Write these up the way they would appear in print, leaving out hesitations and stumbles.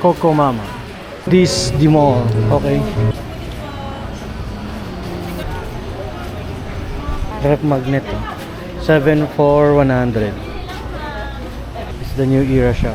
Coco Mama. This the mall. Okay. Rep magnet. 7 for 100. It's the new era shop.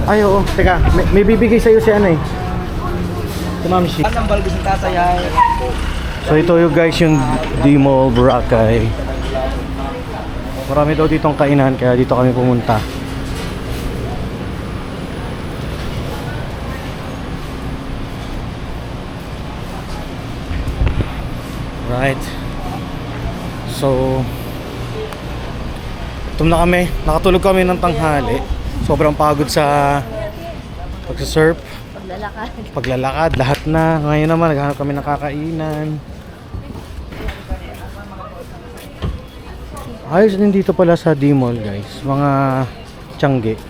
Ay, oo. Teka, may bibigay sa'yo si ano eh. Si Ma'am Shi. So ito yung guys, yung D-Mall Boracay. Marami daw ditong kainan, kaya dito kami pumunta. Right. So gutom na kami. Nakatulog kami ng tanghali. Sobrang pagod sa pagsasurf, paglalakad, lahat na. Ngayon naman naghanap kami ng kakainan. Ayos din dito pala sa D-Mall guys, mga tiyangge.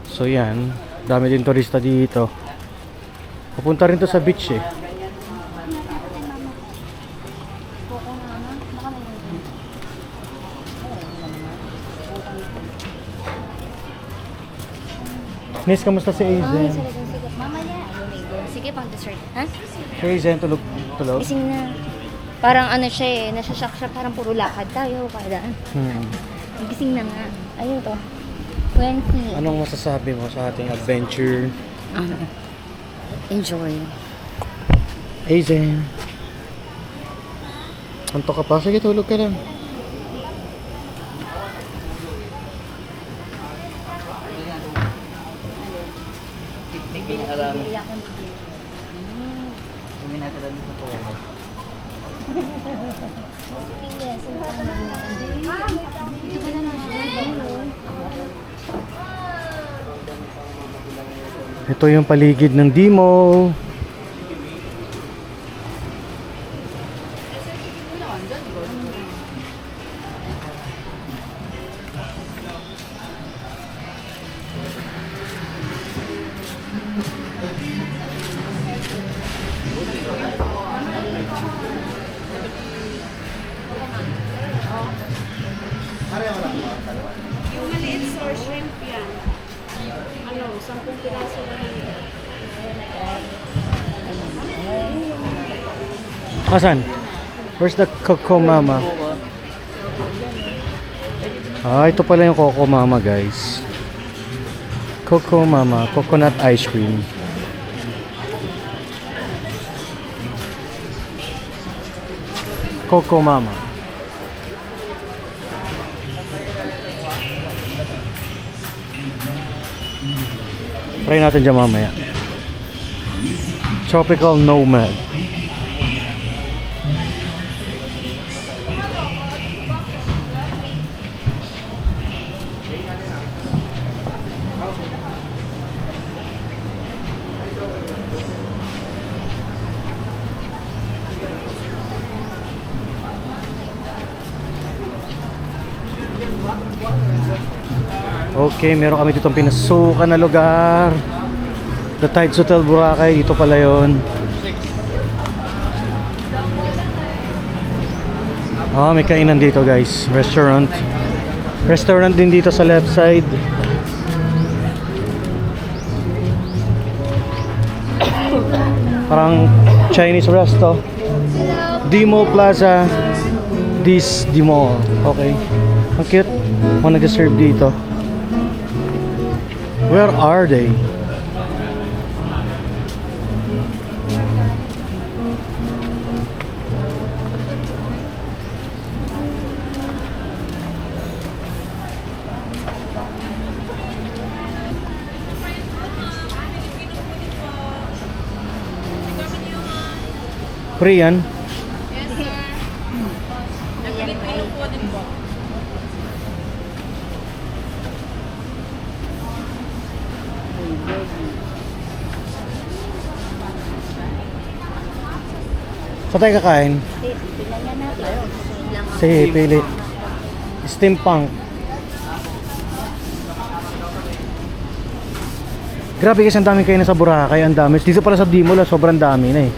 So yan, dami din turista dito. Pupunta rin to sa beach eh. Nis, kamusta si Aizen? Mamaya. Sige, pang dessert. Ha? Si Aizen, tulog? Gising na. Parang ano siya eh, nasashock siya, parang puro lakad tayo kada. Gising na nga. Ayun to. 20. Anong masasabi mo sa ating adventure? Enjoy. Aizen. Antok ka pa? Sige, tulog ka lang. Ito yung paligid ng D-Mall. Yung maliit sour shrimp yan. Ano, 10 piraso lang yun. Asan? Where's the Coco Mama? Ito pala yung Coco Mama guys. Coco Mama, coconut ice cream. Coco Mama. Try natin dyan mamaya. Tropical Nomad. Okay, meron kami ditong pinasukan na lugar. The Tides Hotel Boracay, dito pala yun. May kainan dito guys, restaurant. Restaurant din dito sa left side. Parang Chinese resto. D-Mall Plaza. This D-Mall. Okay. Ang cute. Mga nag-serve dito. Where are they? Free yan. Yes, sir. Nagpilit-pilit po din po. Saan tayo kakain? Tingnan niya natin. Sige, pili. Steampunk. Grabe kasi ang dami kayo na sa Boracay, ang dami. Dito pala sa Dimola, sobrang dami na eh.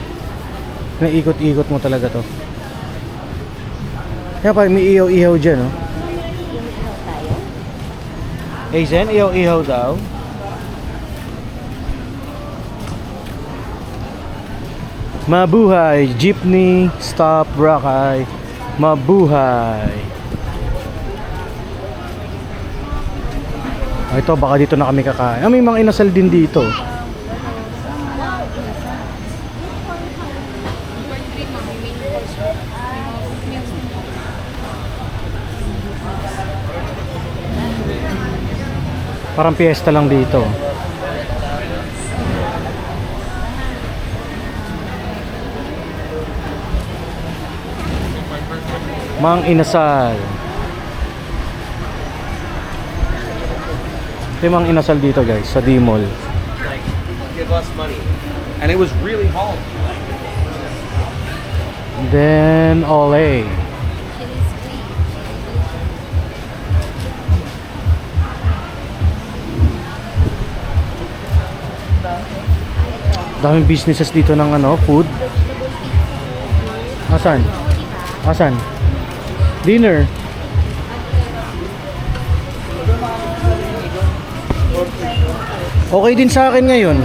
Naikot-ikot mo talaga to. Kaya pa, may ihaw-ihaw dyan, oh. Aizen, ihaw-ihaw daw. Mabuhay, jeepney, stop, Boracay. Mabuhay. Oh, ito, baka dito na kami kakain. May mga inasal din dito. Parang piyesta lang dito. Mang inasal. Ito yung Mang inasal dito guys, sa D-Mall. Give us money. And it was really hard. Then Olay. Daming businesses dito ng ano, food. Asan? Asan? Dinner. Okay din sa akin ngayon.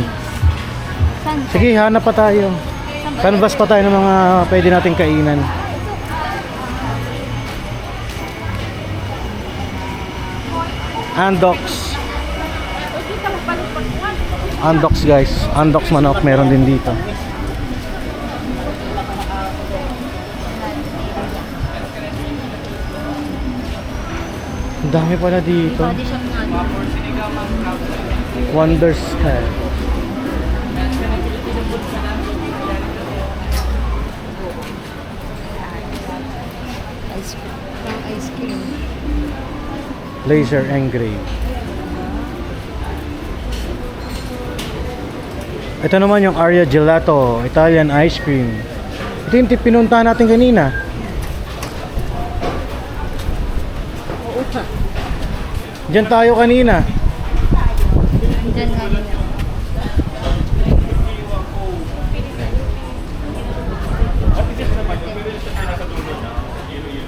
Sige, hanap pa tayo. Canvas pa tayo ng mga pwede nating kainan. Andox. Andox guys. Andox manok meron din dito. Ang dami pala dito. Pwede siyang ano. Wonders Head. Ice cream. Laser Engrave. Ito naman yung Aria Gelato, Italian ice cream. Ito yung pinunta natin kanina. Oo pa. Diyan tayo kanina. Diyan nga rin.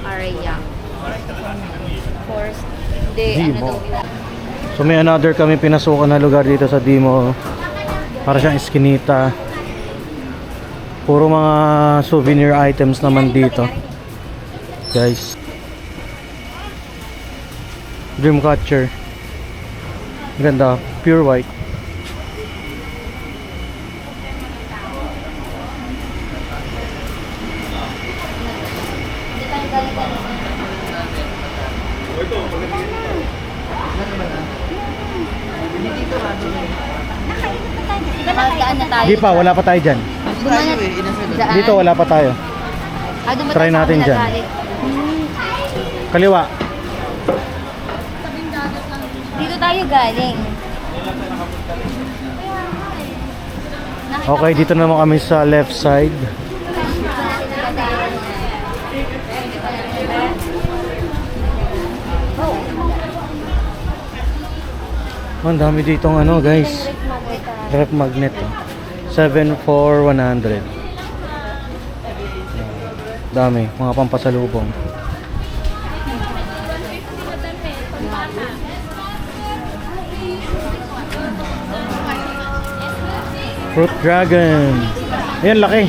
Aria. Forest. Hindi, ano Dimo. daw yun. So may another kami pinasukan na lugar dito sa Dimo. Para siyang eskinita. Puro mga souvenir items naman dito. Guys. Dreamcatcher. Ganda, pure white. Daan na tayo. Di pa, wala pa tayo dyan. Daan. Dito wala pa tayo. Dumating Try sa natin kabila dyan. galing. Kaliwa. Dito tayo galing. Okay, dito naman kami sa left side. Oh, ang dami ditong ano guys. Rep magnet. 7 for 100. Dami, mga pampasalubong. Fruit Dragon. Ayan, laki.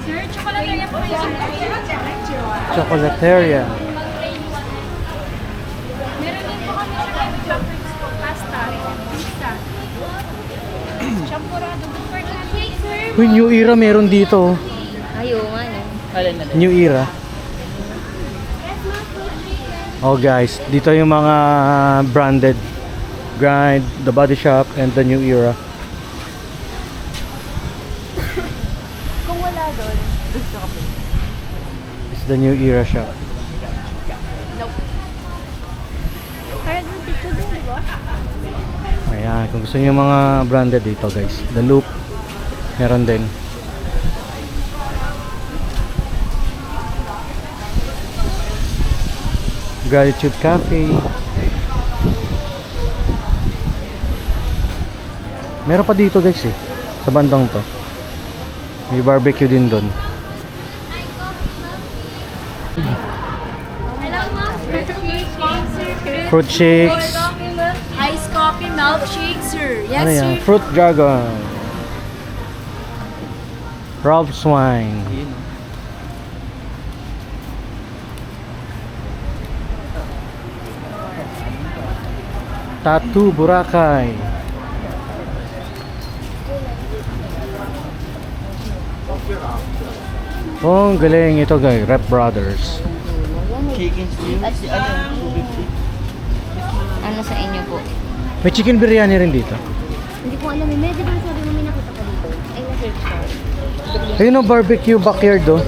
Sir, chocolateria po yung Chocolateria. meron din po kami sa chocolate po, pasta, pizza, champurado, burger cake, sir. Uy, New Era meron dito. Ayaw nga no. New Era. Oh guys, dito yung mga branded. Grind, The Body Shop, and The New Era. the New Era shop. Parang yung dito din, di ba? Ayan, kung gusto niyo yung mga branded dito guys. The Loop, meron din. Gratitude Cafe. Meron pa dito guys eh, sa bandang to. May barbecue din doon. Hello, ma'am. Fruit shakes. Ice coffee, milkshake, sir. Yes, Ano yan? sir. Fruit Dragon. Rob's Wine. Tattoo Boracay. Oh, ang galing ito guys, Rep Brothers. Ano sa inyo po? May chicken biryani rin dito. Hindi ko alam. Medyo ba sabi mo may nakita ka dito? Ay, na-search ko. Ayun o, barbecue backyard oh.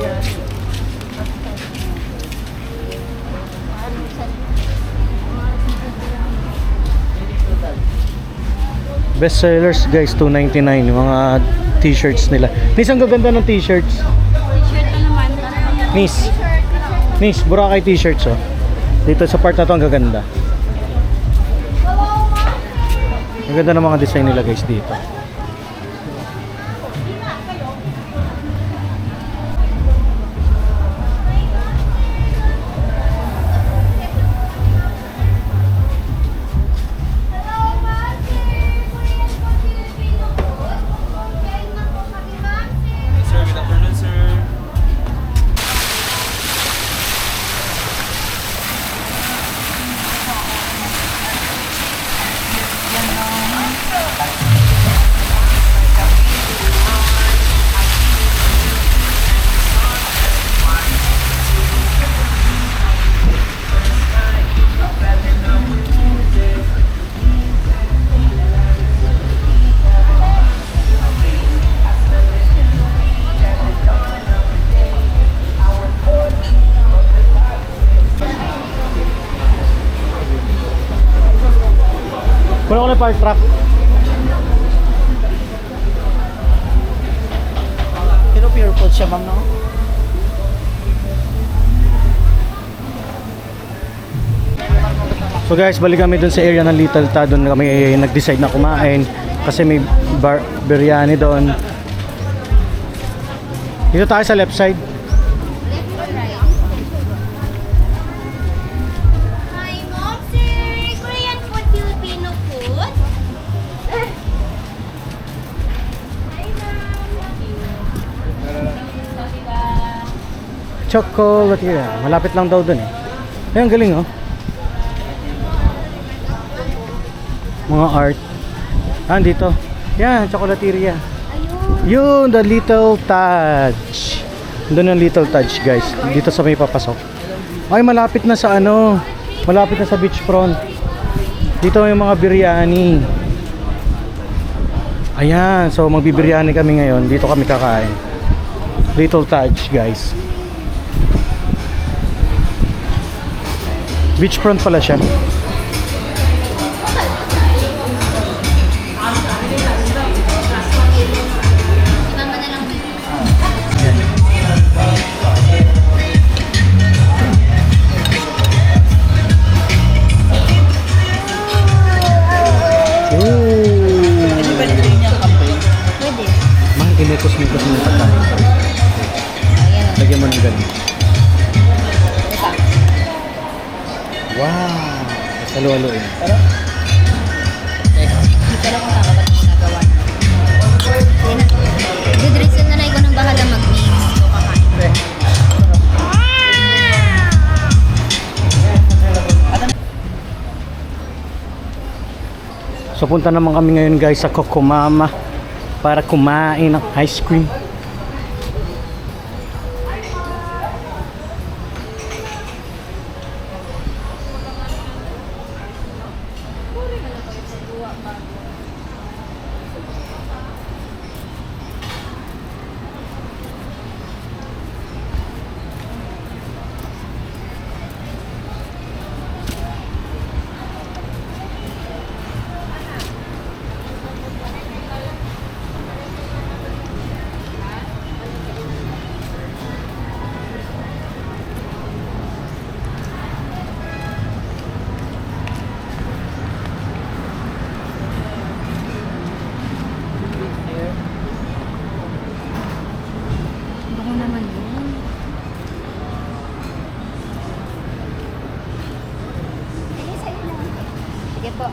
Best sellers guys, $2.99 yung mga t-shirts nila. Nis, ang gaganda ng t-shirts. T-shirt na naman. Nis, Nis, Boracay t-shirts oh. Dito sa part na to ang gaganda. Ang ganda ng mga design nila guys dito. Sir, good afternoon, sir. Kunin ko na yung fire truck. Pero pure food siya, ma'am, no? So guys, balik kami dun sa area ng Little Ta. Doon kami nag-decide na kumain kasi may biryani doon. Dito tayo sa left side. Hi, Mom, sir. Korean food, Filipino food. Hi, Mom. Chocolate yan. Malapit lang daw doon eh. Ay, ang galing oh. Mga art. Ah, dito. Yan, chocolateria. Yun, the Little Touch. Doon ang Little Touch, guys. Dito sa may papasok. Ay, malapit na sa ano. Malapit na sa beachfront. Dito yung mga biryani. Ayan, so magbibiryani kami ngayon. Dito kami kakain. Little Touch, guys. Beachfront pala siya. Mama na lang. Pwede ba nito yung campaign? Pwede. Mahal kinikos-mikos mo yung pagkain. Ayan. Lagyan mo ng ganun. Wow! Saluhaluin. Hindi pala kung tama ba't yung ginagawa na. Good reason na ikaw nang bahala mag-mix. So, kakain. So punta naman kami ngayon guys sa Kokomama para kumain ng ice cream. po.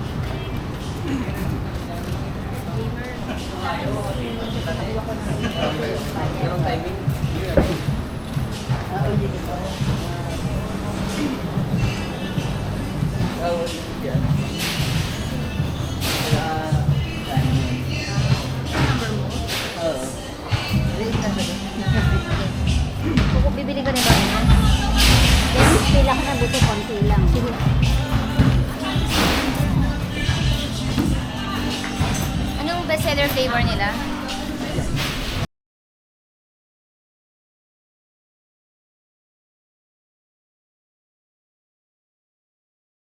Bibili ko rin ba yan? Then, pila ka na buto, konti lang. Sige. Anong bestseller flavor nila?